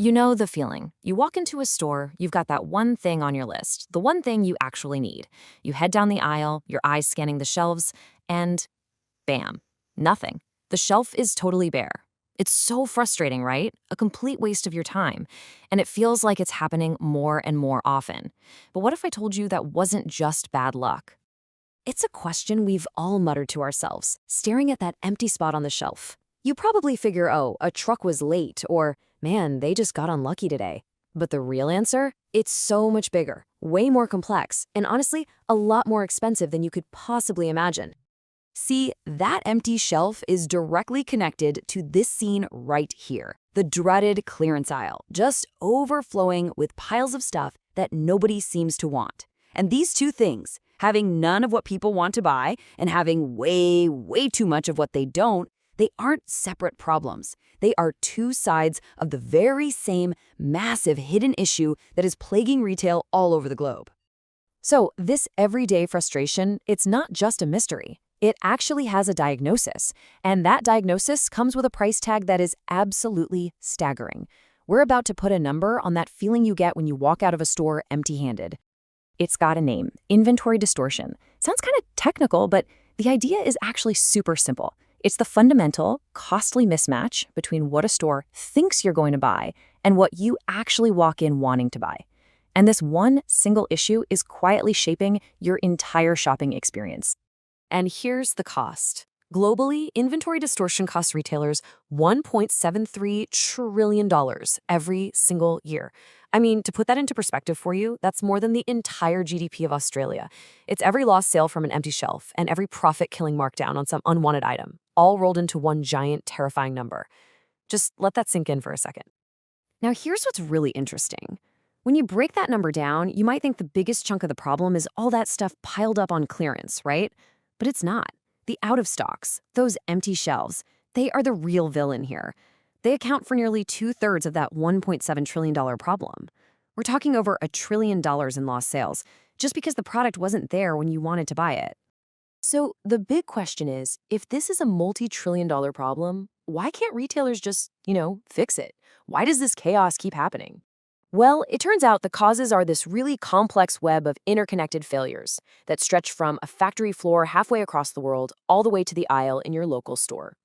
You know the feeling. You walk into a store, you've got that one thing on your list, the one thing you actually need. You head down the aisle, your eyes scanning the shelves, and bam, nothing. The shelf is totally bare. It's so frustrating, right? A complete waste of your time. And it feels like it's happening more and more often. But what if I told you that wasn't just bad luck? It's a question we've all muttered to ourselves, staring at that empty spot on the shelf. You probably figure, oh, a truck was late, or man, they just got unlucky today. But the real answer? It's so much bigger, way more complex, and honestly, a lot more expensive than you could possibly imagine. See, that empty shelf is directly connected to this scene right here. The dreaded clearance aisle, just overflowing with piles of stuff that nobody seems to want. And these two things, having none of what people want to buy and having way, way too much of what they don't, they aren't separate problems. They are two sides of the very same massive hidden issue that is plaguing retail all over the globe. So this everyday frustration, it's not just a mystery. It actually has a diagnosis, and that diagnosis comes with a price tag that is absolutely staggering. We're about to put a number on that feeling you get when you walk out of a store empty-handed. It's got a name, inventory distortion. Sounds kind of technical, but the idea is actually super simple. It's the fundamental, costly mismatch between what a store thinks you're going to buy and what you actually walk in wanting to buy. And this one single issue is quietly shaping your entire shopping experience. And here's the cost. Globally, inventory distortion costs retailers $1.73 trillion every single year. I mean, to put that into perspective for you, that's more than the entire GDP of Australia. It's every lost sale from an empty shelf and every profit-killing markdown on some unwanted item, all rolled into one giant, terrifying number. Just let that sink in for a second. Now, here's what's really interesting. When you break that number down, you might think the biggest chunk of the problem is all that stuff piled up on clearance, right? But it's not. The out-of-stocks, those empty shelves, they are the real villain here. They account for nearly 2/3 of that $1.7 trillion problem. We're talking over $1 trillion in lost sales, just because the product wasn't there when you wanted to buy it. So the big question is, if this is a multi-trillion-dollar problem, why can't retailers just, fix it? Why does this chaos keep happening? Well, it turns out the causes are this really complex web of interconnected failures that stretch from a factory floor halfway across the world all the way to the aisle in your local store.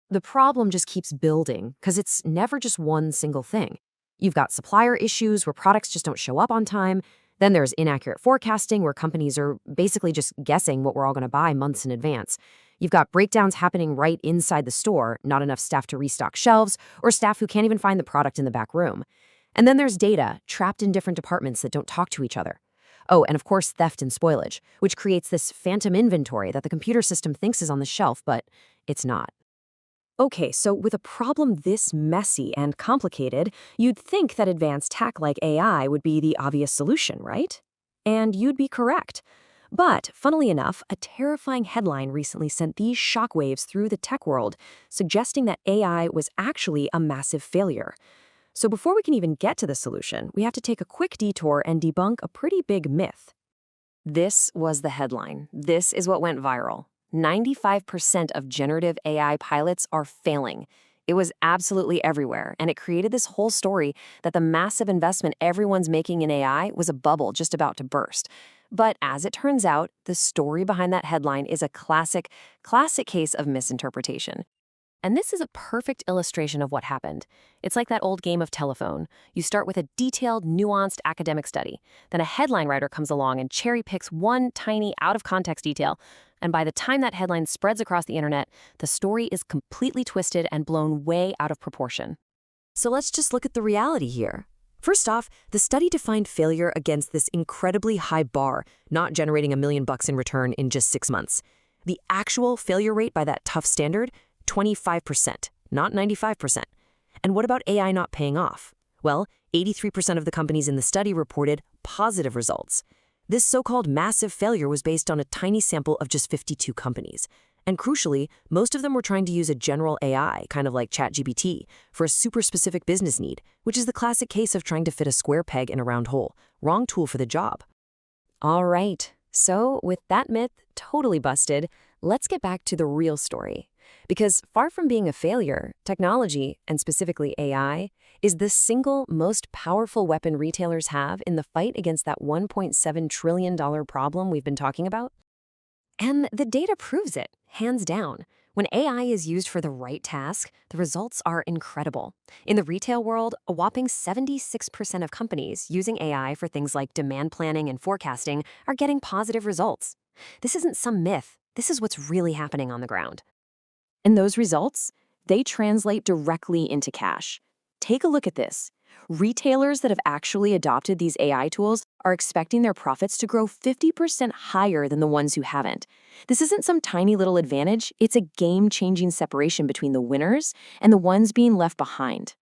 The problem just keeps building because it's never just one single thing. You've got supplier issues where products just don't show up on time. Then there's inaccurate forecasting where companies are basically just guessing what we're all going to buy months in advance. You've got breakdowns happening right inside the store, not enough staff to restock shelves, or staff who can't even find the product in the back room. And then there's data trapped in different departments that don't talk to each other. Oh, and of course, theft and spoilage, which creates this phantom inventory that the computer system thinks is on the shelf, but it's not. Okay, so with a problem this messy and complicated, you'd think that advanced tech like AI would be the obvious solution, right? And you'd be correct. But, funnily enough, a terrifying headline recently sent these shockwaves through the tech world, suggesting that AI was actually a massive failure. So before we can even get to the solution, we have to take a quick detour and debunk a pretty big myth. This was the headline. This is what went viral. 95% of generative AI pilots are failing. It was absolutely everywhere, and it created this whole story that the massive investment everyone's making in AI was a bubble just about to burst. But as it turns out, the story behind that headline is a classic case of misinterpretation. And this is a perfect illustration of what happened. It's like that old game of telephone. You start with a detailed, nuanced academic study. Then a headline writer comes along and cherry picks one tiny out-of-context detail. And by the time that headline spreads across the internet, the story is completely twisted and blown way out of proportion. So let's just look at the reality here. First off, the study defined failure against this incredibly high bar, not generating $1 million in return in just 6 months. The actual failure rate by that tough standard, 25%, not 95%. And what about AI not paying off? Well, 83% of the companies in the study reported positive results. This so-called massive failure was based on a tiny sample of just 52 companies. And crucially, most of them were trying to use a general AI, kind of like ChatGPT, for a super specific business need, which is the classic case of trying to fit a square peg in a round hole. Wrong tool for the job. All right, so with that myth totally busted, let's get back to the real story. Because far from being a failure, technology, and specifically AI, is the single most powerful weapon retailers have in the fight against that $1.7 trillion problem we've been talking about. And the data proves it, hands down. When AI is used for the right task, the results are incredible. In the retail world, a whopping 76% of companies using AI for things like demand planning and forecasting are getting positive results. This isn't some myth. This is what's really happening on the ground. And those results, they translate directly into cash. Take a look at this. Retailers that have actually adopted these AI tools are expecting their profits to grow 50% higher than the ones who haven't. This isn't some tiny little advantage, it's a game-changing separation between the winners and the ones being left behind.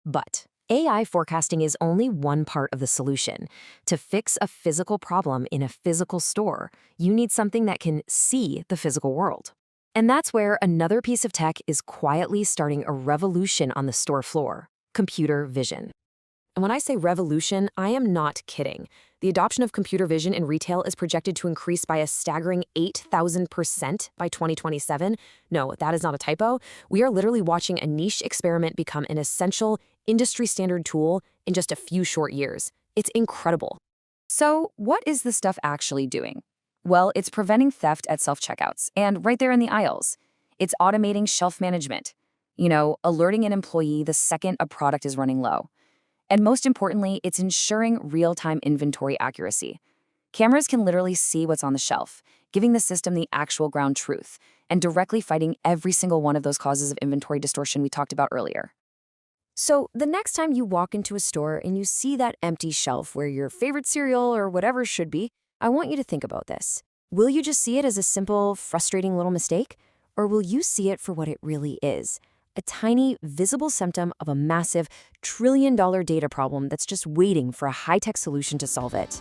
But AI forecasting is only one part of the solution. To fix a physical problem in a physical store, you need something that can see the physical world. And that's where another piece of tech is quietly starting a revolution on the store floor: computer vision. And when I say revolution, I am not kidding. The adoption of computer vision in retail is projected to increase by a staggering 8,000% by 2027. No, that is not a typo. We are literally watching a niche experiment become an essential, industry-standard tool in just a few short years. It's incredible. So, what is this stuff actually doing? Well, it's preventing theft at self-checkouts and right there in the aisles. It's automating shelf management, alerting an employee the second a product is running low. And most importantly, it's ensuring real-time inventory accuracy. Cameras can literally see what's on the shelf, giving the system the actual ground truth, and directly fighting every single one of those causes of inventory distortion we talked about earlier. So the next time you walk into a store and you see that empty shelf where your favorite cereal or whatever should be, I want you to think about this. Will you just see it as a simple, frustrating little mistake? Or will you see it for what it really is? A tiny, visible symptom of a massive, trillion-dollar data problem that's just waiting for a high-tech solution to solve it.